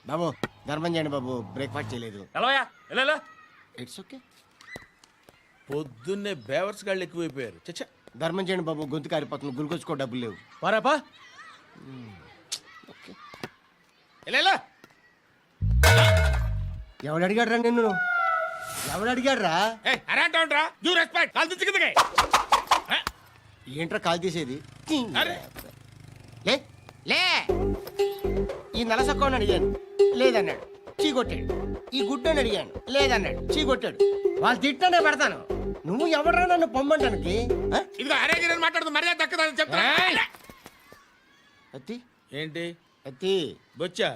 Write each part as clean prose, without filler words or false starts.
బాబు ధర్మం చేయండి బాబు, బ్రేక్ఫాస్ట్ చేయలేదు. ఎలా ఇట్స్ ఓకే. పొద్దున్నే బేవర్స్ గాళ్ళు ఎక్కువైపోయారు. చచ్చా, ధర్మం చేయండి బాబు, గొంతు కారిపోతుంది, గురికొచ్చుకో డబ్బులు లేవు. పారాపా. ఓకే. ఎలా ఎవడు అడిగాడు రా నిన్ను? ఎవడు అడిగాడు రా? అరేంటా యూ రెస్పెక్ట్ కాల్ తెచ్చి కిందకి. ఏంట్రా కాల్ తీసేది? అరే. లే లే. ఈ నలసక్కని అడిగాను, లేదన్నాడు, చీ కొట్టాడు. ఈ గుడ్డని అడిగాను, లేదన్నాడు, చీ కొట్టాడు. వాళ్ళు తిట్టానే పెడతాను. నువ్వు ఎవడరా నన్ను పొమ్మంటానికి? ఇదిగో అరే గిరని మాట్లాడుతూ మర్యాద దక్కదని చెప్తా. అత్తి ఏంటి అత్తి బొచ్చా?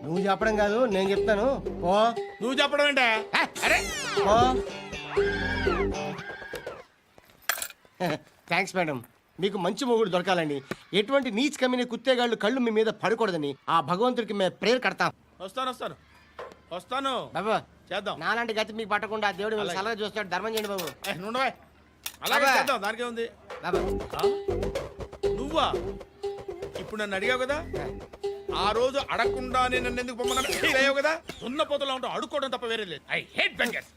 నువ్వు చెప్పడం కాదు, నేను చెప్తాను. ఓ నువ్వు చెప్పడం ఏంటే? అరే ఓ థ్యాంక్స్ మేడం. మీకు మంచి మొగుడు దొరకాలని, ఎటువంటి నీచ్ కమ్మిన కుత్తేగాళ్ళు కళ్ళు మీ మీద పడకూడదని ఆ భగవంతుడికి మేము ప్రేయర్ కడతాం. వస్తాను బాబా చేద్దాం. నాలాంటి గతి మీకు పట్టకుండా దేవుడు మిమ్మల్ని సలహా చూస్తాడు. ధర్మం చేయండి బాబు. నుండవా అలాగే బాబా. చేద్దాం, దానికే ఉంది. బాబా నువ్వా ఇప్పుడు నన్ను అడిగావు కదా, ఆ రోజు అడగకుండా నేను నన్ను ఎందుకు పొమ్మన్నా ఫీల్ అయ్యావు కదా. ఉన్న పోతలో ఉంటావు, అడుక్కోవడం తప్ప వేరే లేదు. I hate bangers.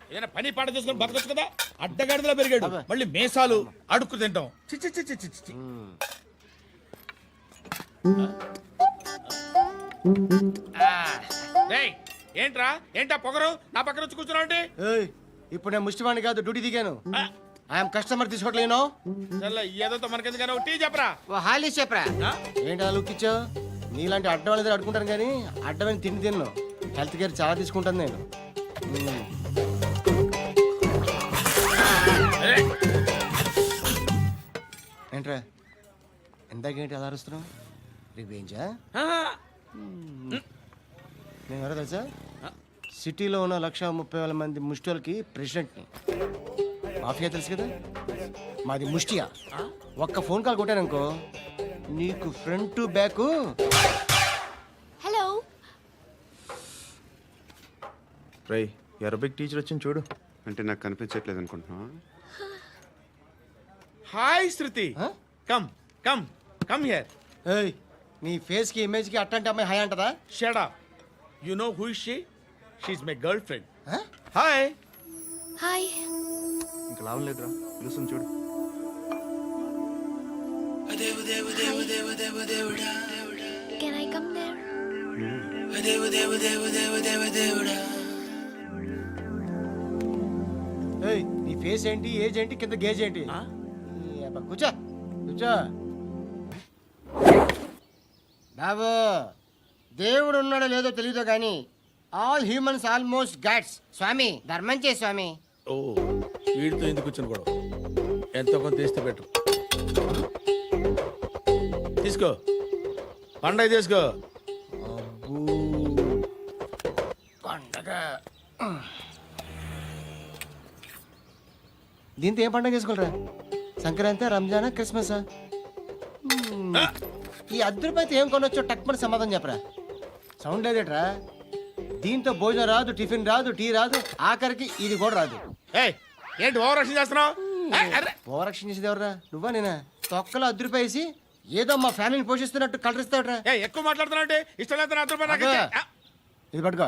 ఏదైనా పని పాట చేసుకుని బతకొచ్చు కదా. అడ్డగాడిదలా పెరిగాడు, మళ్ళీ మేసాలు అడుక్కు తింటాం. చిచ్చి చిచ్చి చిచ్చి. ఏంటా పొగరు నా పక్కన వచ్చి కూర్చున్నావు అంటే? ఏయ్, ఇప్పుడు నేను ముష్టివాణి కాదు, డ్యూటీ దిగాను. ఐఎమ్ కస్టమర్ తీసుకోవట్లేను. ఏదో మనకెందుకైనా టీ చెప్పరా. హాలీ చెప్పరా. ఏంటి లుక్ ఇచ్చావు? నీలాంటి అడ్డం వాళ్ళ దగ్గర అడుకుంటాను కానీ అడ్డమైన తిండి తిన్ను. హెల్త్ కేర్ చాలా తీసుకుంటాను నేను. ఏంట్రా ఎందాకేంటి అలా అరుస్తున్నావు? రివేంజా? నేను ఎవరో తెలుసా? సిటీలో ఉన్న 130,000 మంది ముష్టిలకి ప్రెసిడెంట్ని. మాఫియా తెలుసు కదా, మాది ముష్టియా. ఒక్క ఫోన్ కాల్ కొట్టాననుకో, నీకు front to back. Hello Rai, Arabic teacher వచ్చింది చూడు. అంటే నాకు కనిపించట్లేదు అనుకుంటున్నా. Hi Shruti, come come come here. ఏయ్, నీ ఫేస్ కి ఇమేజ్ కి అట్టంటే అమ్మాయి హాయ్ అంటదా? Shut up. You know who is she? She is my girlfriend. Hi. Hi. ఇంకా లాభం లేదురా, పిలుస్తుంది చూడు. Can I come there? ఏయ్, నీ ఫేస్ ఏంటి, ఏజ్ ఏంటి, కింద గేజ్ ఏంటి? కూర్చో కూర్చో. బాబు, దేవుడు ఉన్నాడో లేదో తెలియదు కానీ ఆల్ హ్యూమన్స్ ఆల్మోస్ట్ గాడ్స్. స్వామి ధర్మం చే స్వామి. ఓ, వీడితో ఎందుకు కూర్చొని కూడా ఎంతో కొంత తీస్తే బెటర్. తీసుకో, పండగ తీసుకో. పండగ దీంతో ఏం పండగ చేసుకోరా? సంక్రాంతి, రంజానా, క్రిస్మసా? ఈ అద్దరిపైతే ఏం కొనొచ్చో టక్మని సమాధానం చెప్పరా. సౌండ్ లేదేట్రా? దీంతో భోజనం రాదు, టిఫిన్ రాదు, టీ రాదు, ఆఖరికి ఇది కూడా రాదు. ఏంటి ఓవర్ యాక్షన్ చేస్తున్నావు? ఓవరాక్షన్ చేసేది ఎవరా? నువ్వా నేనా? తొక్కలో అద్దరిపేసి ఏదో మా ఫ్యామిలీని పోషిస్తున్నట్టు కలరిస్తావుట్రా. ఎక్కువ మాట్లాడుతున్నావు అంటే ఇష్టం లేదు. ఇది పట్టుకో.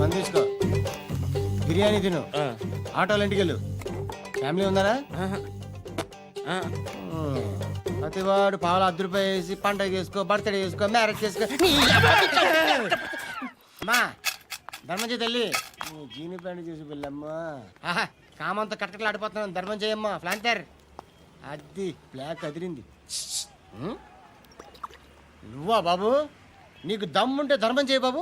మంది తీసుకో, బిర్యానీ తిను, ఆటోలు ఇంటికి వెళ్ళు. ఫ్యామిలీ ఉందారా? ప్రతివాడు పావులు ₹10 పండగ చేసుకో, బర్త్డే చేసుకో, మ్యారేజ్ చేసుకో. అమ్మా ధర్మం చేయి తల్లి. జీని ప్యాంట్ చేసి వెళ్ళమ్మా. కామంతో కట్టకలు ఆడిపోతున్నాను. ధర్మం చేయమ్మా. ఫ్లాంటర్ అది బ్లాక్ అదిరింది. నువ్వా బాబు? నీకు దమ్ముంటే ధర్మం చేయి బాబు.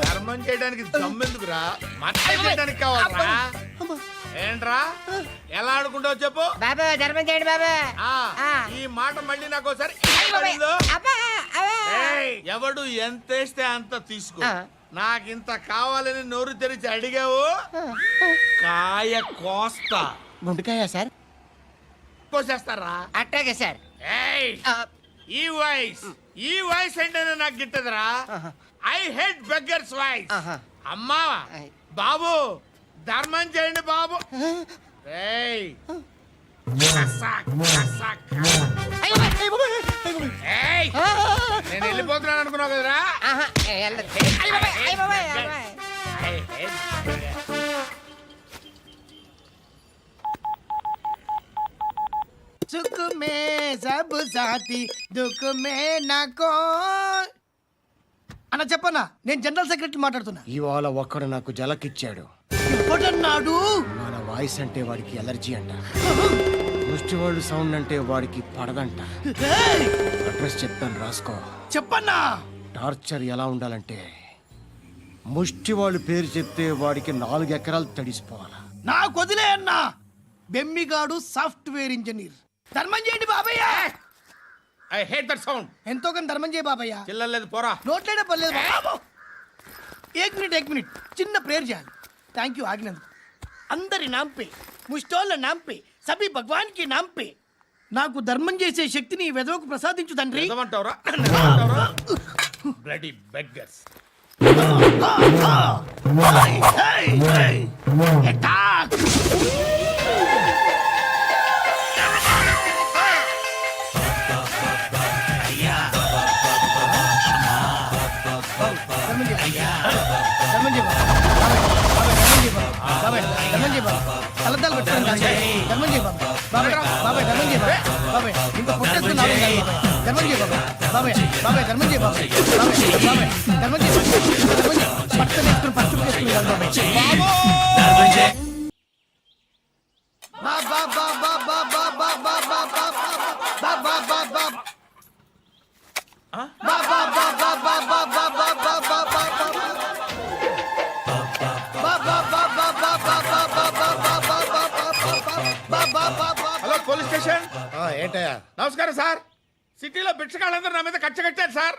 ధర్మం చేయడానికి దమ్మెందుకురా? చేయడానికి కావాలరా? ఏంట్రా ఎలా ఆడుకుంటావు చెప్పు. బాబా ధర్మం చేయండి బాబా. ఈ మాట మళ్ళీ నాకు ఒకసారి ఎవడు ఎంత వేస్తే అంత తీసుకో. నాకింత కావాలని నోరు తెరిచి అడిగావు, కాయ కోస్తా. గుండెకాయ సార్? కోసేస్తారా? అట్టాగే సార్. ఈ వాయిస్ ఏంటనే నాకు గిట్టదురా. I hate beggars voice. ఆహా. అమ్మా బాబు ధర్మం చేయండి బాబు. ఏయ్ కసాక్, కసాక్, కసాక్. ఏయ్, నేను వెళ్ళిపోతున్నాను అనుకున్నావు కదరా. I hate beggars. सुख में सब साथी दुख में नाको అన్న చెప్పన్నా, నేను జనరల్ సెక్రటరీ మాట్లాడుతున్నా. ఇవాళ ఒక్కడు నాకు జలకిచ్చాడు. నాడు మన వాయిస్ అంటే వాడికి ఎలర్జీ అంట, ముష్టి వాళ్ళు సౌండ్ అంటే వాడికి పడదంట. అడ్రస్ చెప్తాను రాసుకో. చెప్పన్నా. టార్చర్ ఎలా ఉండాలంటే ముష్టి వాళ్ళు పేరు చెప్తే వాడికి 4 ఎకరాలు తడిసిపోవాలా. నాకు వదిలే అన్నా. బెమ్మిగాడు సాఫ్ట్వేర్ ఇంజనీర్. ధర్మం చేయండి బాబయ్య. I hate that sound. ఎంతో కానీ ధర్మం చేయ బాబయ్య. చిల్లలేదు పోరా. నోట్లేడే పర్లేదు బాబు. ఏక్ మినిట్ చిన్న ప్రేయర్ చేయాలి. థ్యాంక్ యూ ఆగినందుకు. అందరి నాంపే ముష్టోళ్ళ నాంపే సభీ భగవాన్ కి నాంపే నాకు ధర్మం చేసే శక్తిని ఈ వెదవకు ప్రసాదించు తండ్రి. ఏమంటావురా? Bloody beggars. కలద్దాలు పెట్టుకోండి ధర్మం చేయ బాబాయ్. బాబాయ్ ధర్మం చేయ బాబాయ్. ఇంకా పుట్టేస్తున్నావు ధర్మం చేయ బాబాయ్. బాబాయ్ ధర్మం చేయ బాబాయ్. బాబాయ్ బాబాయ్ ధర్మం చేయ ధర్మం చేయ పట్టు వేసుకుని పట్టు వేసుకుని హలో పోలీస్ స్టేషన్. ఏంటయ్యా? నమస్కారం సార్. సిటీలో భిక్షగాళ్ళందరూ నా మీద కచ్చ కట్టారు సార్.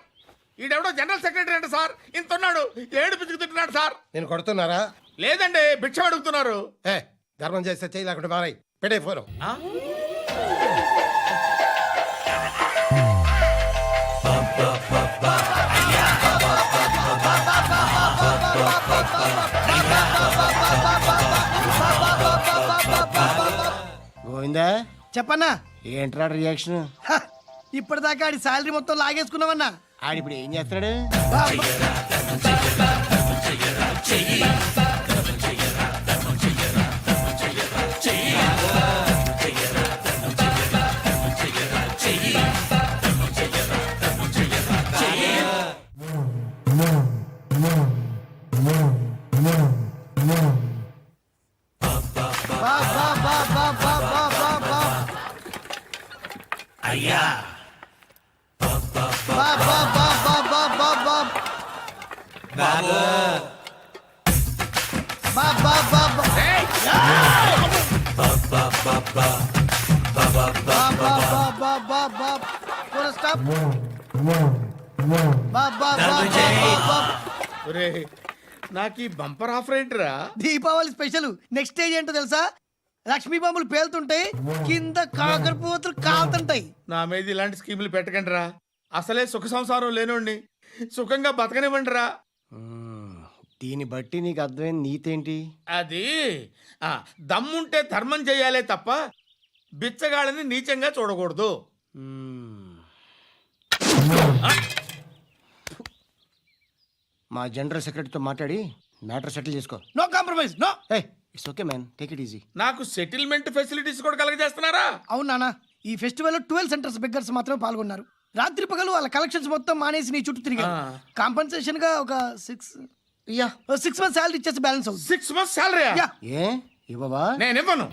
ఈడెవడో జనరల్ సెక్రటరీ అంట సార్. ఇంత ఉన్నాడు, ఏడు పిచ్చుకు తింటున్నాడు సార్. నేను కొడుతున్నారా? లేదండి, భిక్ష అడుగుతున్నారు. ఏ ధర్మం చేస్తే చేయి లేకుండా మారాయి. పెట్టే ఫోను. ఆ? గోవిందా చెప్పన్నా. ఏంట్రా రియాక్షన్? ఇప్పటిదాకా ఆడి శాలరీ మొత్తం లాగేసుకున్నావన్నా. ఆడిప్పుడు ఏం చేస్తున్నాడు? ఒరేయ్, నాకు ఈ బంపర్ ఆఫర్ ఏంటిరా? దీపావళి స్పెషల్. నెక్స్ట్ స్టేజ్ ఏంటో తెలుసా? లక్ష్మీ బాంబులు పేలుతుంటాయి, కింద కాకరపువ్వతులు కాలుతుంటాయి. నా మీద ఇలాంటి స్కీములు పెట్టకండి రా. అసలే సుఖ సంసారం లేనోడిని సుఖంగా బతకనివ్వండి రా. దీన్ని బట్టి నీకు అర్థమైన నీతేంటి? అది దమ్ముంటే ధర్మం చేయాలే తప్ప బిచ్చగాళ్ళని నీచంగా చూడకూడదు. మా జనరల్ సెక్రటరీతో మాట్లాడి మ్యాటర్ సెటిల్ చేసుకో. No compromise, no. It's okay man, take it easy. నాకు సెటిల్మెంట్ ఫెసిలిటీస్ కూడా కలగజేస్తున్నారా? అవును నాన్న, ఈ ఫెస్టివల్ 12 సెంటర్స్ బెగ్గర్స్ మాత్రమే పాల్గొన్నారు. రాత్రి పగలు వాళ్ళ కలెక్షన్స్ మొత్తం మానేసి నీ చుట్టూ తిరిగారు. కాంపన్సేషన్ గా ఒక 6 మంత్స్ శాలరీ ఇచ్చేసి బ్యాలెన్స్ అవుతుంది. 6 months శాలరీ? ఏ ఇవ్వవా? నేను ఇవ్వను.